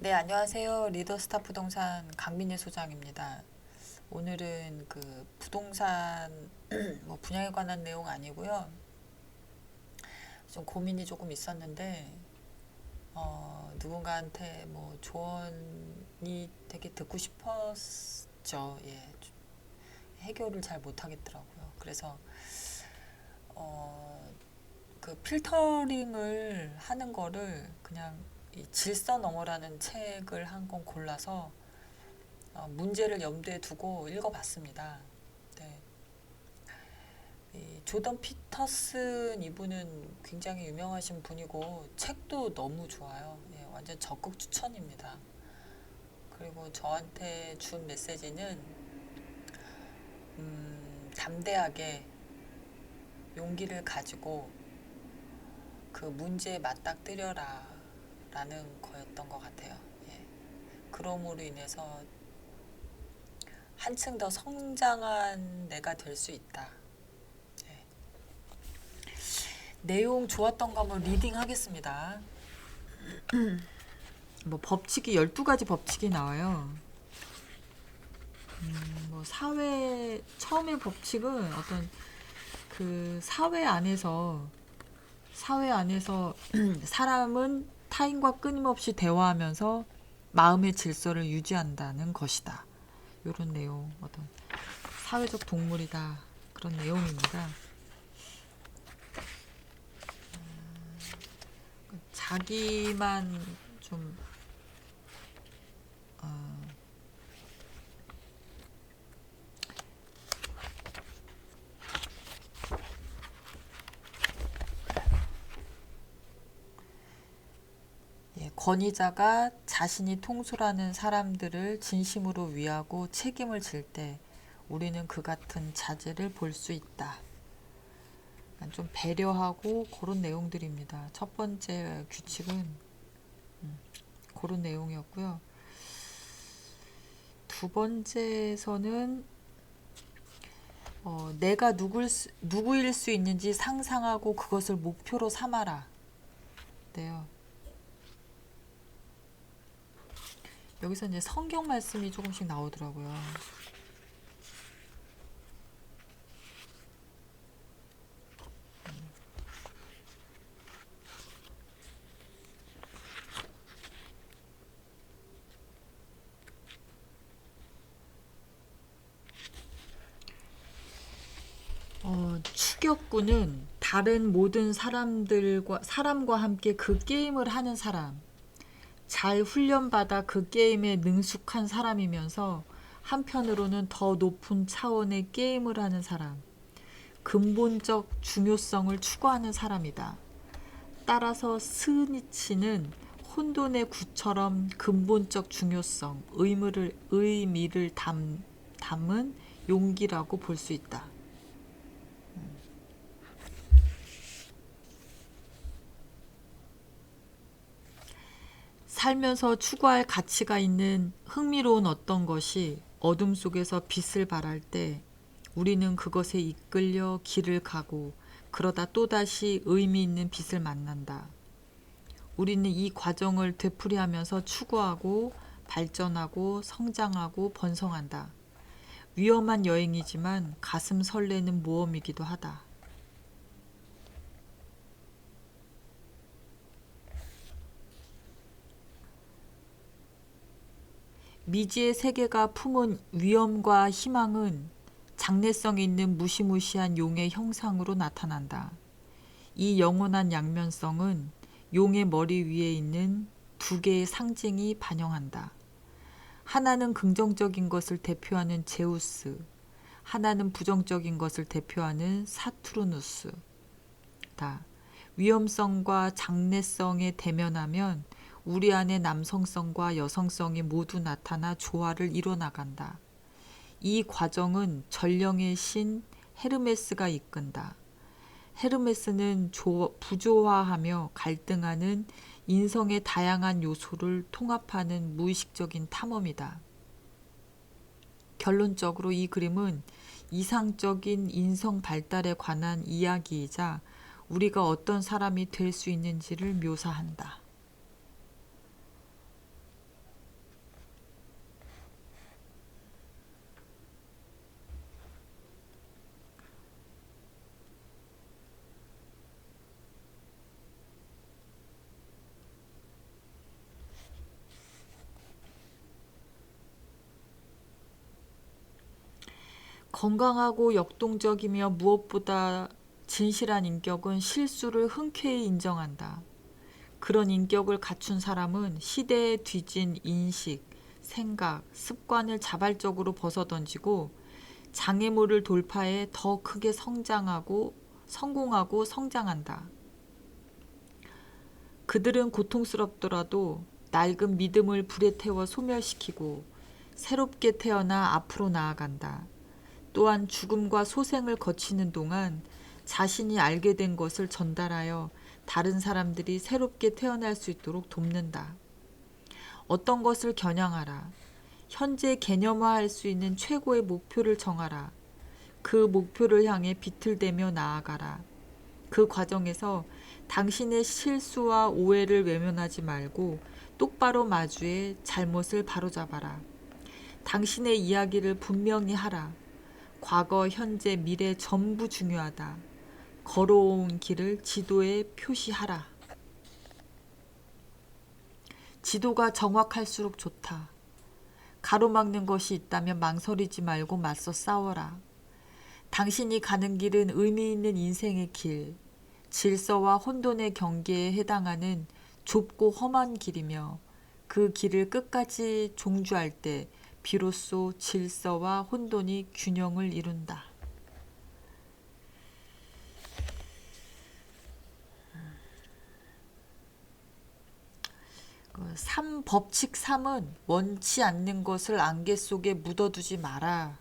네, 안녕하세요. 리더스타 부동산 강민희 소장입니다. 오늘은 그 부동산 뭐 분야에 관한 내용 아니고요. 좀 고민이 조금 있었는데 누군가한테 뭐 조언이 되게 듣고 싶었죠. 예, 해결을 잘 못하겠더라고요. 그래서 어, 그 필터링을 하는 거를 그냥 이 질서 너머라는 책을 한 권 골라서 문제를 염두에 두고 읽어봤습니다. 네. 이 조던 피터슨 이분은 굉장히 유명하신 분이고 책도 너무 좋아요. 예, 완전 적극 추천입니다. 그리고 저한테 준 메시지는 담대하게 용기를 가지고 그 문제에 맞닥뜨려라 라는 거였던 것 같아요. 예. 그럼으로 인해서 한층 더 성장한 내가 될 수 있다. 예. 내용 좋았던 거 한번 리딩 하겠습니다. 뭐 법칙이 12가지 법칙이 나와요. 뭐 사회 처음에 법칙은 어떤 그 사회 안에서 사람은 타인과 끊임없이 대화하면서 마음의 질서를 유지한다는 것이다. 이런 내용, 어떤 사회적 동물이다. 그런 내용입니다. 자기만 좀 어, 예, 권위자가 자신이 통솔하는 사람들을 진심으로 위하고 책임을 질 때 우리는 그 같은 자질을 볼 수 있다. 좀 배려하고 그런 내용들입니다. 첫 번째 규칙은 그런 내용이었고요. 두 번째에서는 내가 누구일 수 있는지 상상하고 그것을 목표로 삼아라. 네요. 여기서 이제 성경 말씀이 조금씩 나오더라고요. 추격꾼은 다른 모든 사람과 함께 그 게임을 하는 사람, 잘 훈련받아 그 게임에 능숙한 사람이면서 한편으로는 더 높은 차원의 게임을 하는 사람, 근본적 중요성을 추구하는 사람이다. 따라서 스니치는 혼돈의 구처럼 근본적 중요성, 의미를 담은 용기라고 볼 수 있다. 살면서 추구할 가치가 있는 흥미로운 어떤 것이 어둠 속에서 빛을 발할 때 우리는 그것에 이끌려 길을 가고 그러다 또다시 의미 있는 빛을 만난다. 우리는 이 과정을 되풀이하면서 추구하고 발전하고 성장하고 번성한다. 위험한 여행이지만 가슴 설레는 모험이기도 하다. 미지의 세계가 품은 위험과 희망은 장래성 있는 무시무시한 용의 형상으로 나타난다. 이 영원한 양면성은 용의 머리 위에 있는 두 개의 상징이 반영한다. 하나는 긍정적인 것을 대표하는 제우스, 하나는 부정적인 것을 대표하는 사투르누스다. 위험성과 장래성에 대면하면 우리 안의 남성성과 여성성이 모두 나타나 조화를 이뤄나간다. 이 과정은 전령의 신 헤르메스가 이끈다. 헤르메스는 부조화하며 갈등하는 인성의 다양한 요소를 통합하는 무의식적인 탐험이다. 결론적으로 이 그림은 이상적인 인성 발달에 관한 이야기이자 우리가 어떤 사람이 될 수 있는지를 묘사한다. 건강하고 역동적이며 무엇보다 진실한 인격은 실수를 흔쾌히 인정한다. 그런 인격을 갖춘 사람은 시대에 뒤진 인식, 생각, 습관을 자발적으로 벗어던지고 장애물을 돌파해 더 크게 성공하고 성장한다. 그들은 고통스럽더라도 낡은 믿음을 불에 태워 소멸시키고 새롭게 태어나 앞으로 나아간다. 또한 죽음과 소생을 거치는 동안 자신이 알게 된 것을 전달하여 다른 사람들이 새롭게 태어날 수 있도록 돕는다. 어떤 것을 겨냥하라. 현재 개념화할 수 있는 최고의 목표를 정하라. 그 목표를 향해 비틀대며 나아가라. 그 과정에서 당신의 실수와 오해를 외면하지 말고 똑바로 마주해 잘못을 바로잡아라. 당신의 이야기를 분명히 하라. 과거, 현재, 미래 전부 중요하다. 걸어온 길을 지도에 표시하라. 지도가 정확할수록 좋다. 가로막는 것이 있다면 망설이지 말고 맞서 싸워라. 당신이 가는 길은 의미 있는 인생의 길, 질서와 혼돈의 경계에 해당하는 좁고 험한 길이며 그 길을 끝까지 종주할 때 비로소 질서와 혼돈이 균형을 이룬다. 법칙 3은 원치 않는 것을 안개 속에 묻어두지 마라.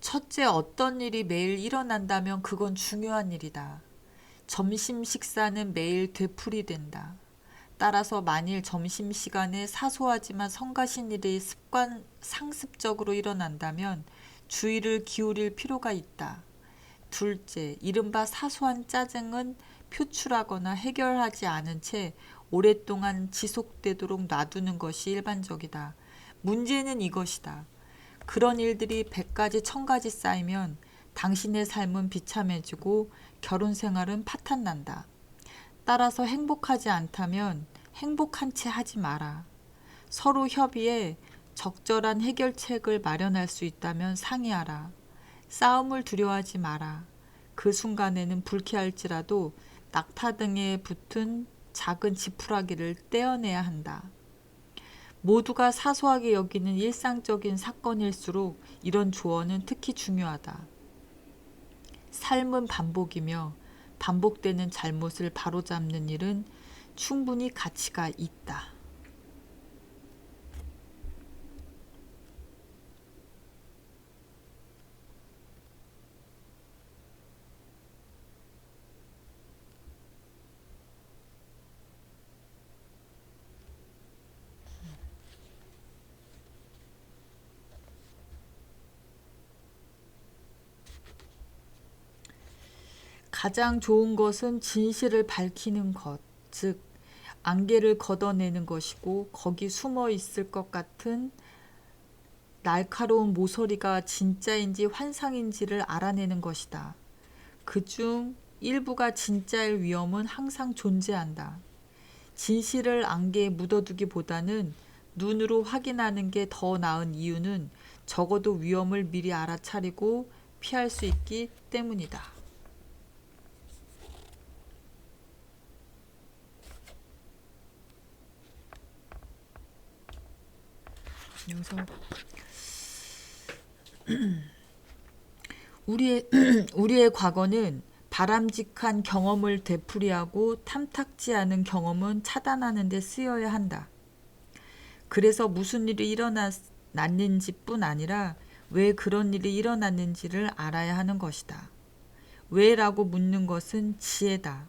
첫째, 어떤 일이 매일 일어난다면 그건 중요한 일이다. 점심 식사는 매일 되풀이된다. 따라서 만일 점심시간에 사소하지만 성가신 일이 상습적으로 일어난다면 주의를 기울일 필요가 있다. 둘째, 이른바 사소한 짜증은 표출하거나 해결하지 않은 채 오랫동안 지속되도록 놔두는 것이 일반적이다. 문제는 이것이다. 그런 일들이 100가지 1000가지 쌓이면 당신의 삶은 비참해지고 결혼 생활은 파탄난다. 따라서 행복하지 않다면 행복한 채 하지 마라. 서로 협의해 적절한 해결책을 마련할 수 있다면 상의하라. 싸움을 두려워하지 마라. 그 순간에는 불쾌할지라도 낙타 등에 붙은 작은 지푸라기를 떼어내야 한다. 모두가 사소하게 여기는 일상적인 사건일수록 이런 조언은 특히 중요하다. 삶은 반복이며 반복되는 잘못을 바로잡는 일은 충분히 가치가 있다. 가장 좋은 것은 진실을 밝히는 것, 즉 안개를 걷어내는 것이고 거기 숨어 있을 것 같은 날카로운 모서리가 진짜인지 환상인지를 알아내는 것이다. 그중 일부가 진짜일 위험은 항상 존재한다. 진실을 안개에 묻어두기보다는 눈으로 확인하는 게 더 나은 이유는 적어도 위험을 미리 알아차리고 피할 수 있기 때문이다. 여기서 우리의 과거는 바람직한 경험을 되풀이하고 탐탁지 않은 경험은 차단하는 데 쓰여야 한다. 그래서 무슨 일이 일어났는지 뿐 아니라 왜 그런 일이 일어났는지를 알아야 하는 것이다. 왜라고 묻는 것은 지혜다.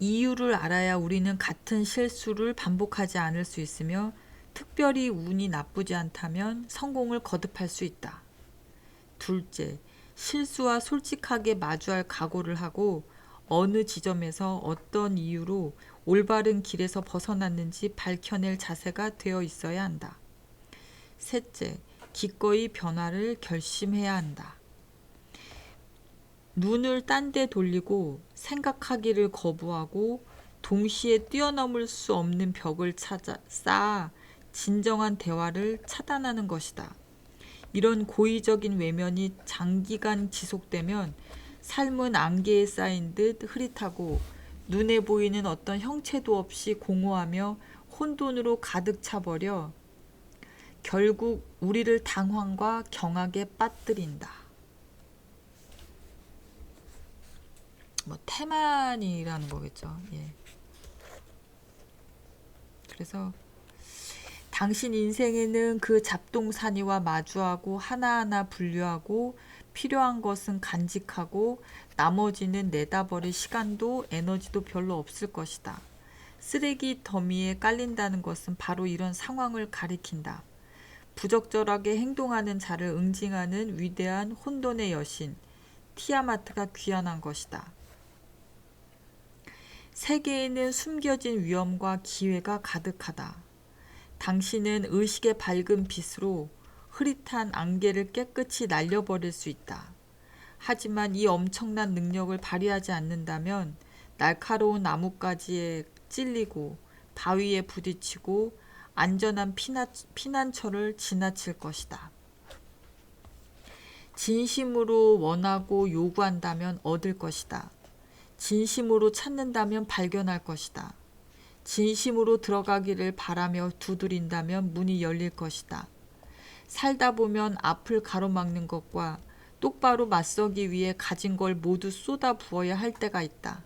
이유를 알아야 우리는 같은 실수를 반복하지 않을 수 있으며 특별히 운이 나쁘지 않다면 성공을 거듭할 수 있다. 둘째, 실수와 솔직하게 마주할 각오를 하고 어느 지점에서 어떤 이유로 올바른 길에서 벗어났는지 밝혀낼 자세가 되어 있어야 한다. 셋째, 기꺼이 변화를 결심해야 한다. 눈을 딴 데 돌리고 생각하기를 거부하고 동시에 뛰어넘을 수 없는 벽을 쌓아 진정한 대화를 차단하는 것이다. 이런 고의적인 외면이 장기간 지속되면 삶은 안개에 쌓인 듯 흐릿하고 눈에 보이는 어떤 형체도 없이 공허하며 혼돈으로 가득 차버려 결국 우리를 당황과 경악에 빠뜨린다. 뭐 태만이라는 거겠죠. 예. 그래서 당신 인생에는 그 잡동사니와 마주하고 하나하나 분류하고 필요한 것은 간직하고 나머지는 내다버릴 시간도 에너지도 별로 없을 것이다. 쓰레기 더미에 깔린다는 것은 바로 이런 상황을 가리킨다. 부적절하게 행동하는 자를 응징하는 위대한 혼돈의 여신 티아마트가 귀환한 것이다. 세계에는 숨겨진 위험과 기회가 가득하다. 당신은 의식의 밝은 빛으로 흐릿한 안개를 깨끗이 날려버릴 수 있다. 하지만 이 엄청난 능력을 발휘하지 않는다면 날카로운 나뭇가지에 찔리고 바위에 부딪히고 안전한 피난처를 지나칠 것이다. 진심으로 원하고 요구한다면 얻을 것이다. 진심으로 찾는다면 발견할 것이다. 진심으로 들어가기를 바라며 두드린다면 문이 열릴 것이다. 살다 보면 앞을 가로막는 것과 똑바로 맞서기 위해 가진 걸 모두 쏟아 부어야 할 때가 있다.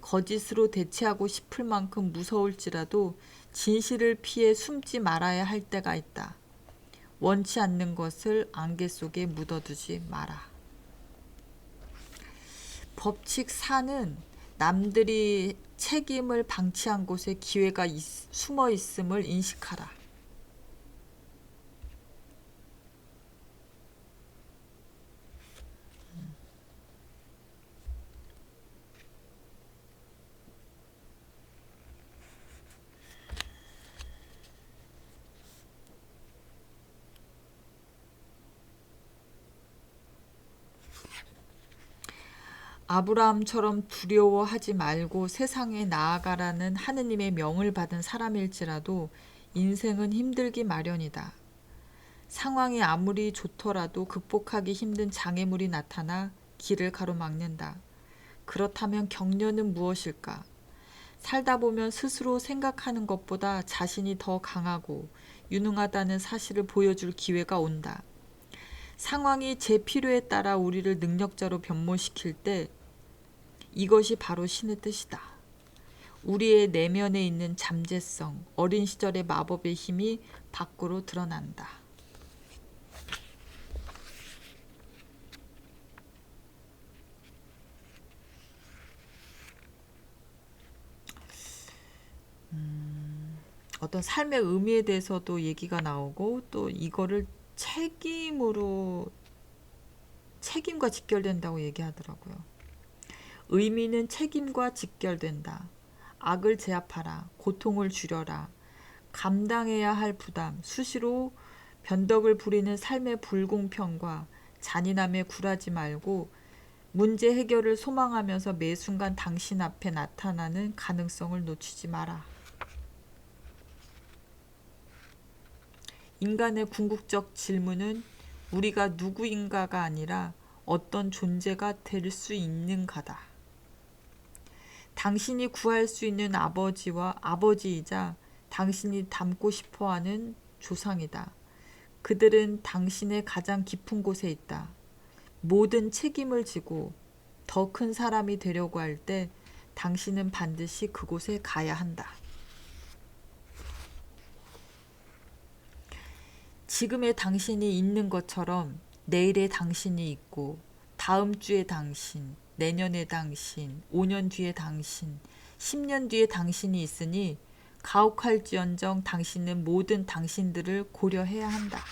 거짓으로 대체하고 싶을 만큼 무서울지라도 진실을 피해 숨지 말아야 할 때가 있다. 원치 않는 것을 안개 속에 묻어두지 마라. 법칙 4는 남들이 책임을 방치한 곳에 기회가 숨어 있음을 인식하라. 아브라함처럼 두려워하지 말고 세상에 나아가라는 하느님의 명을 받은 사람일지라도 인생은 힘들기 마련이다. 상황이 아무리 좋더라도 극복하기 힘든 장애물이 나타나 길을 가로막는다. 그렇다면 격려는 무엇일까? 살다 보면 스스로 생각하는 것보다 자신이 더 강하고 유능하다는 사실을 보여줄 기회가 온다. 상황이 제 필요에 따라 우리를 능력자로 변모시킬 때 이것이 바로 신의 뜻이다. 우리의 내면에 있는 잠재성, 어린 시절의 마법의 힘이 밖으로 드러난다. 어떤 삶의 의미에 대해서도 얘기가 나오고 또 이거를 책임과 직결된다고 얘기하더라고요. 의미는 책임과 직결된다. 악을 제압하라. 고통을 줄여라. 감당해야 할 부담, 수시로 변덕을 부리는 삶의 불공평과 잔인함에 굴하지 말고 문제 해결을 소망하면서 매 순간 당신 앞에 나타나는 가능성을 놓치지 마라. 인간의 궁극적 질문은 우리가 누구인가가 아니라 어떤 존재가 될 수 있는가다. 당신이 구할 수 있는 아버지이자 당신이 닮고 싶어하는 조상이다. 그들은 당신의 가장 깊은 곳에 있다. 모든 책임을 지고 더 큰 사람이 되려고 할 때 당신은 반드시 그곳에 가야 한다. 지금의 당신이 있는 것처럼 내일의 당신이 있고 다음 주의 당신, 내년의 당신, 5년 뒤의 당신, 10년 뒤의 당신이 있으니 가혹할지언정 당신은 모든 당신들을 고려해야 한다.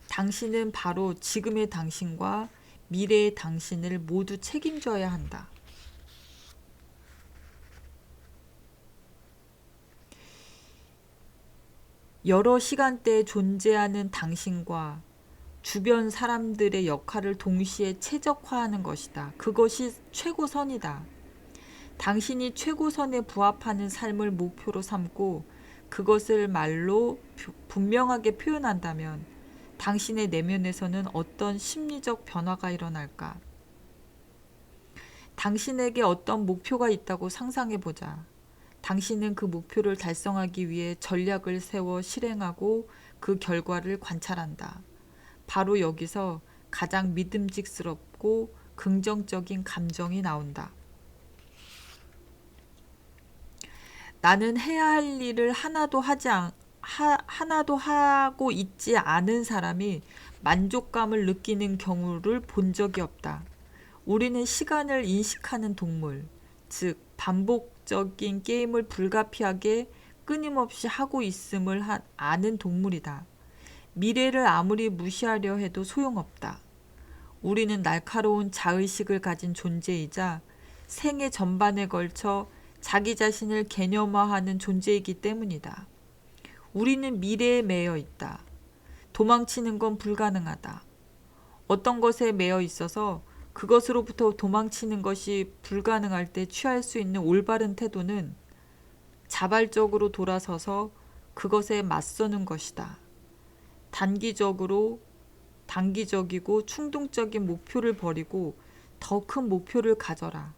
당신은 바로 지금의 당신과 미래의 당신을 모두 책임져야 한다. 여러 시간대에 존재하는 당신과 주변 사람들의 역할을 동시에 최적화하는 것이다. 그것이 최고선이다. 당신이 최고선에 부합하는 삶을 목표로 삼고 그것을 말로 분명하게 표현한다면 당신의 내면에서는 어떤 심리적 변화가 일어날까? 당신에게 어떤 목표가 있다고 상상해보자. 당신은 그 목표를 달성하기 위해 전략을 세워 실행하고 그 결과를 관찰한다. 바로 여기서 가장 믿음직스럽고 긍정적인 감정이 나온다. 나는 해야 할 일을 하나도 하고 있지 않은 사람이 만족감을 느끼는 경우를 본 적이 없다. 우리는 시간을 인식하는 동물, 즉 반복적인 게임을 불가피하게 끊임없이 하고 있음을 아는 동물이다. 미래를 아무리 무시하려 해도 소용없다. 우리는 날카로운 자의식을 가진 존재이자 생애 전반에 걸쳐 자기 자신을 개념화하는 존재이기 때문이다. 우리는 미래에 매여 있다. 도망치는 건 불가능하다. 어떤 것에 매여 있어서 그것으로부터 도망치는 것이 불가능할 때 취할 수 있는 올바른 태도는 자발적으로 돌아서서 그것에 맞서는 것이다. 단기적이고 충동적인 목표를 버리고 더 큰 목표를 가져라.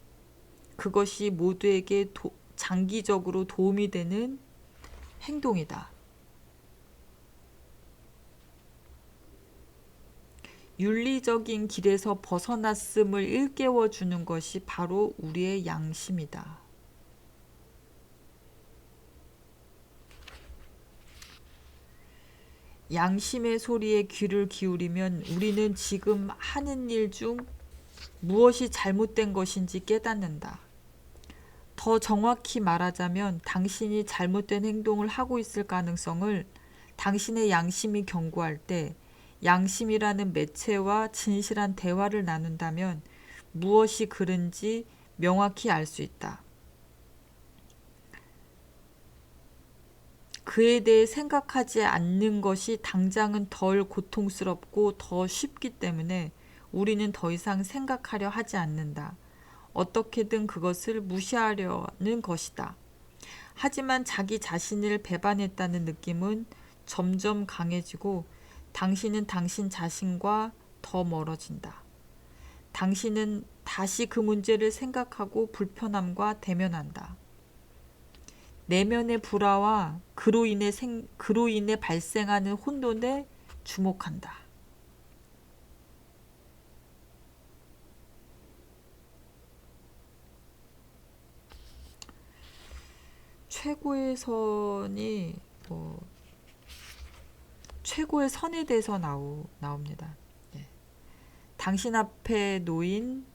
그것이 모두에게 장기적으로 도움이 되는 행동이다. 윤리적인 길에서 벗어났음을 일깨워 주는 것이 바로 우리의 양심이다. 양심의 소리에 귀를 기울이면 우리는 지금 하는 일 중 무엇이 잘못된 것인지 깨닫는다. 더 정확히 말하자면 당신이 잘못된 행동을 하고 있을 가능성을 당신의 양심이 경고할 때 양심이라는 매체와 진실한 대화를 나눈다면 무엇이 그른지 명확히 알 수 있다. 그에 대해 생각하지 않는 것이 당장은 덜 고통스럽고 더 쉽기 때문에 우리는 더 이상 생각하려 하지 않는다. 어떻게든 그것을 무시하려는 것이다. 하지만 자기 자신을 배반했다는 느낌은 점점 강해지고 당신은 당신 자신과 더 멀어진다. 당신은 다시 그 문제를 생각하고 불편함과 대면한다. 내면의 불화와 그로 인해 발생하는 혼돈에 주목한다. 최고의 선이 최고의 선에 대해서 나옵니다. 네. 당신 앞에 놓인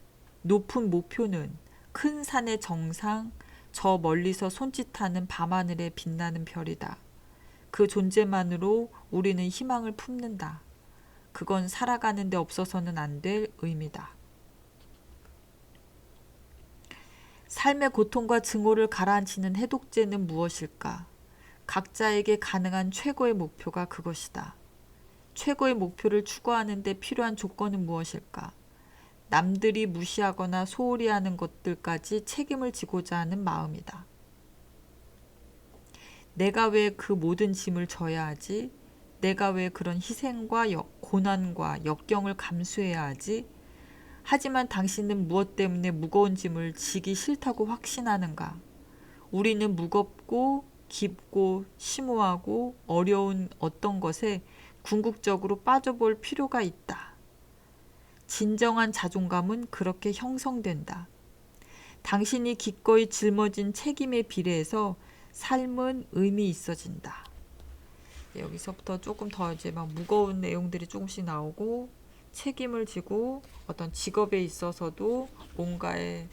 높은 목표는 큰 산의 정상, 저 멀리서 손짓하는 밤하늘에 빛나는 별이다. 그 존재만으로 우리는 희망을 품는다. 그건 살아가는 데 없어서는 안 될 의미다. 삶의 고통과 증오를 가라앉히는 해독제는 무엇일까? 각자에게 가능한 최고의 목표가 그것이다. 최고의 목표를 추구하는 데 필요한 조건은 무엇일까? 남들이 무시하거나 소홀히 하는 것들까지 책임을 지고자 하는 마음이다. 내가 왜 그 모든 짐을 져야 하지? 내가 왜 그런 희생과 고난과 역경을 감수해야 하지? 하지만 당신은 무엇 때문에 무거운 짐을 지기 싫다고 확신하는가? 우리는 무겁고 깊고 심오하고 어려운 어떤 것에 궁극적으로 빠져볼 필요가 있다. 진정한 자존감은 그렇게 형성된다. 당신이 기꺼이 짊어진 책임에 비례해서 삶은 의미 있어진다. 여기서부터 조금 더 이제 막 무거운 내용들이 조금씩 나오고 책임을 지고 어떤 직업에 있어서도 뭔가의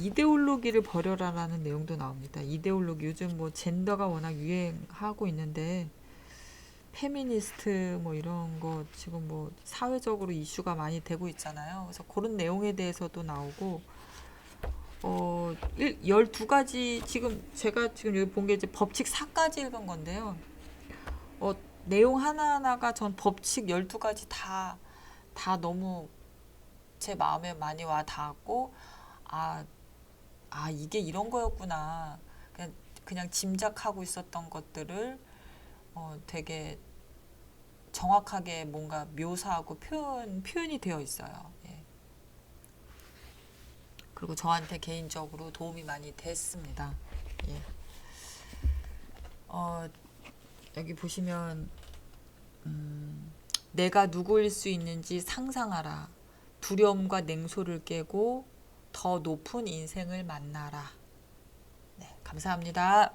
이데올로기를 버려라라는 내용도 나옵니다. 이데올로기 요즘 뭐 젠더가 워낙 유행하고 있는데 페미니스트 뭐 이런 거 지금 뭐 사회적으로 이슈가 많이 되고 있잖아요. 그래서 그런 내용에 대해서도 나오고 열두 가지 지금 제가 지금 여기 본 게 이제 법칙 4까지 읽은 건데요. 내용 하나하나가 전 법칙 12가지 다 너무 제 마음에 많이 와 닿았고, 아, 이게 이런 거였구나. 그냥 짐작하고 있었던 것들을 되게 정확하게 뭔가 묘사하고 표현이 되어 있어요. 예. 그리고 저한테 개인적으로 도움이 많이 됐습니다. 예. 여기 보시면 내가 누구일 수 있는지 상상하라. 두려움과 냉소를 깨고 더 높은 인생을 만나라. 네, 감사합니다.